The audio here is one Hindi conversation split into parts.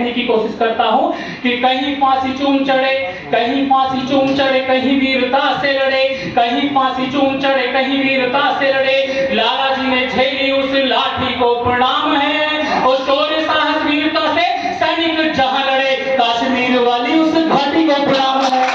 कहने की कोशिश करता हूँ कि कहीं फांसी चूम चढ़े, कहीं फांसी चूम चढ़े, कहीं वीरता से लड़े, कहीं फांसी चूम चढ़े, कहीं वीरता से लड़े। लाला जी ने झेली उस लाठी को प्रणाम है, और शौर्य साहस वीरता से सैनिक जहां लड़े। कश्मीर वाली उस घाटी को प्रणाम है,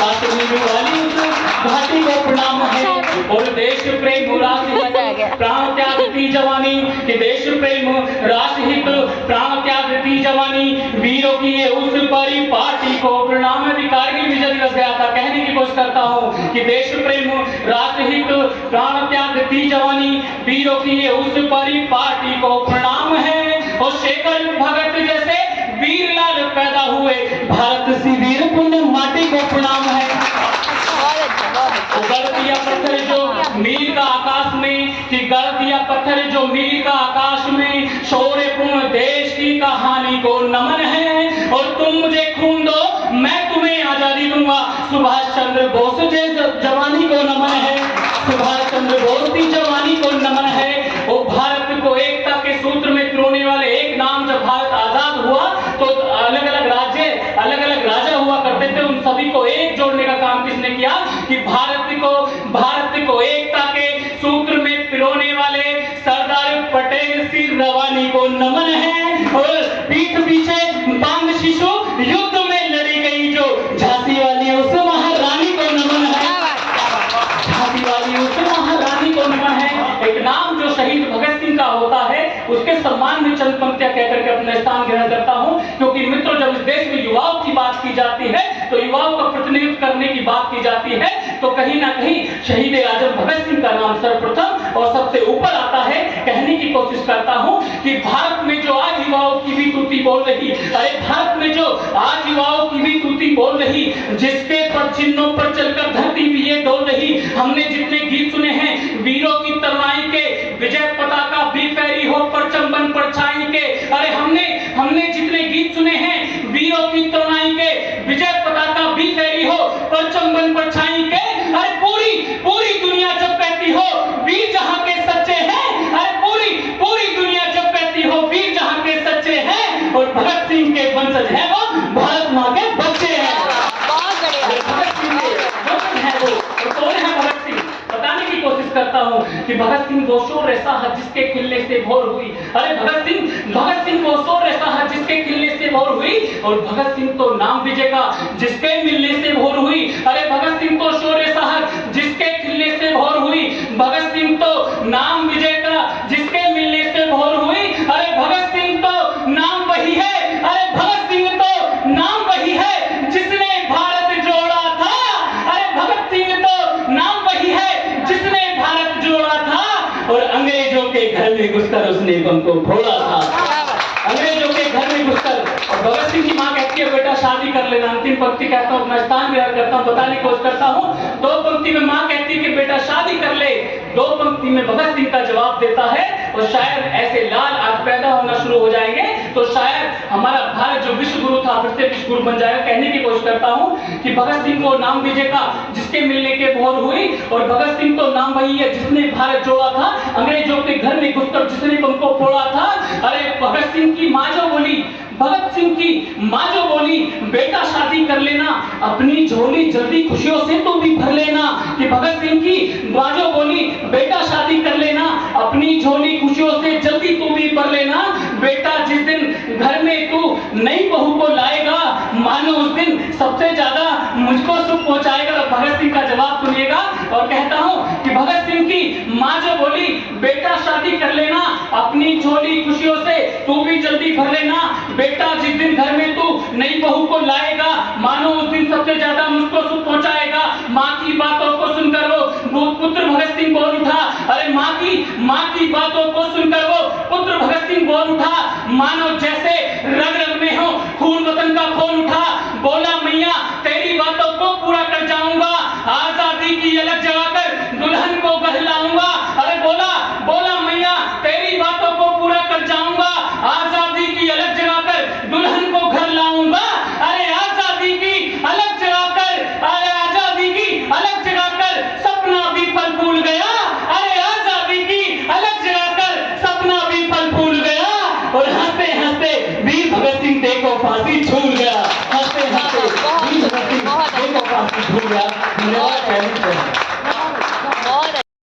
कश्मीर वाली उस घाटी को प्रणाम है। और देश प्रेम राष्ट्रहित प्राण त्याग दी जवानी, कि देश प्रेम राष्ट्रहित प्राण त्याग दी जवानी, वीरों की ये उस परिपाटी को प्रणाम है। कारगिल विजय दिवस गया था, कहने की कोशिश करता हूँ कि देश प्रेम राष्ट्रहित प्राण त्याग दी जवानी, वीरों की ये उस परिपाटी को प्रणाम है। और शेखर भगत जैसे वीर लाल पैदा हुए, भारत सी वीर पुण्य माटी को प्रणाम है। गढ़ दिया पत्थर जो मील का आकाश में, कि गढ़ दिया पत्थर जो मील का आकाश में, शौर्यपूर्ण देश की कहानी को नमन है। और तुम मुझे खून दो, मैं तुम्हें आजादी दूंगा, सुभाष चंद्र बोस जैसे जवानी को नमन है, सुभाष चंद्र बोस की जवानी को नमन है। और भारत को एकता के सूत्र में पिरोने वाले एक नाम, जब भारत आजाद हुआ तो अलग अलग राज्य, अलग अलग राजा हुआ करते थे, उन सभी को एक जोड़ने का काम किसने किया? कि भारत को एकता के सूत्र में पिरोने वाले सरदार पटेल सिंह रवानी को नमन है। और पीठ पीछे बांग शिशु युद्ध में लड़ी गई जो झांसी वाली उस महारानी को नमन है, झांसी वाली उस महारानी को नमन है। एक नाम जो शहीद भगत सिंह का होता है, उसके सम्मान में चंद पंक्तियां कहकर के अपना स्थान ग्रहण करता हूं, क्योंकि मित्रों जब इस देश में युवाओं की बात की जाती है, तो युवाओं का प्रतिनिधित्व करने की बात की जाती है, तो कहीं ना कहीं शहीद आजम भगत सिंह का नाम सर्वप्रथम और सबसे ऊपर आता है। कहने की कोशिश करता हूं कि भारत में जो आज युवाओं की भी तूती बोल रही, अरे भारत में जो आज युवाओं की भी तूती बोल रही, जिसके पद चिन्हों पर चलकर धरती भी ये डोल रही। हमने जितने गीत सुने हैं वीरों की तरुणाई के, विजय पताका भी फहरी हो परचम बन परछाई के, अरे हमने जितने गीत सुने हैं वीरों की तरुणाई के, विजय पताका भी फहरी हो परचम बन परछाई के। अरे पूरी दुनिया जब कहती हो वीर जहां के सच्चे हैं, अरे पूरी दुनिया जब कहती हो वीर जहां के सच्चे हैं, और भगत सिंह के वंशज हैं वो, भारत मां के बच्चे हैं, बहुत बढ़िया भगत सिंह के वंशज हैं वो। और कौन है भगत सिंह? बताने की कोशिश करता हूं कि भगत सिंह वो शौर्य साहस जिसके खिलने से भोर हुई, अरे भगत सिंह वो शौर्य साहस जिसके खिलने से भोर हुई। और भगत सिंह तो नाम विजय का जिसके मिलने से भोर हुई, अरे भगत सिंह तो शौर्य साहस जिसके खिलने से भोर हुई, भगत सिंह तो नाम विजय का जिसके मिलने से भोर हुई। अरे भगत सिंह तो नाम वही है, अरे भगत सिंह तो नाम वही है जिसने भारत जोड़ा था, अरे भगत सिंह तो नाम वही है जिसने भारत जोड़ा था। और अंग्रेजों के घर में घुसकर उसने बम को फोड़ा था, अंग्रेजों के घर में घुसकर। और भगत सिंह की मां कहती है बेटा शादी कर लेना। अंतिम पंक्ति कहता हूं, अपना स्थान ग्रहण करता हूं, बताने की कोशिश करता हूं। दो पंक्ति में मां कहती है कि बेटा शादी कर ले, दो पंक्ति में भगत सिंह का जवाब देता है। और शायद ऐसे लाल आज पैदा होना शुरू हो जाएंगे, तो शायद हमारा भारत जो विश्व गुरु था फिर से विश्व गुरु बन जाएगा। कहने की कोशिश करता हूं कि भगत सिंह को नाम विजय का जिसके मिलने के भोर हुई, और भगत सिंह तो नाम वही है जिसने भारत जोड़ा था, अंग्रेजों के घर में घुसकर जिसने बम को फोड़ा था। अरे भगत सिंह की मां जो बोली, भगत सिंह की मां जो बोली, बेटा शादी कर लेना, अपनी झोली जल्दी खुशियों से तो भी भर लेना। कि भगत सिंह की मां जो बोली, बेटा शादी कर लेना, अपनी झोली खुशियों से जल्दी तू भी भर लेना। बेटा जिस दिन घर में तू नई बहू को लाएगा, मानो उस दिन सबसे ज्यादा मुझको सुख पहुंचाएगा। भगत सिंह का जवाब सुनिएगा, और कहता हूं कि भगत सिंह की मां जो बोली, बेटा शादी कर लेना, अपनी झोली खुशियों से तू भी जल्दी भर लेना। बेटा जिस दिन घर में तू नई बहू को लाएगा, मानो उस दिन सबसे ज्यादा मुझको सुख पहुंचाएगा। माँ की बातों को सुनकर वो पुत्र भगत सिंह बोल उठा, अरे माँ की बातों को सुनकर वो पुत्र भगत सिंह बोल उठा, मानो जैसे रग रग में हो खून वतन का खोल उठा। बोला मैया तेरी बातों को पूरा कर जाऊंगा, आजादी की अलग जगाकर दुल्हन को बहलाऊंगा। अरे बोला मैया तेरी बातों को पूरा कर जाऊंगा, आजादी की अलग जगाकर दुल्हन को घर लाऊंगा। अरे आजादी की अलग जगाकर, अरे आजादी की अलग जगाकर सपना भी फल फूल गया, अरे आजादी की अलग जगाकर सपना भी फल फूल गया। और हंसते हंसते वीर भगत सिंह फांसी झूल गया, हंसते हंसते देखो फांसी झूल गया। धन्यवाद।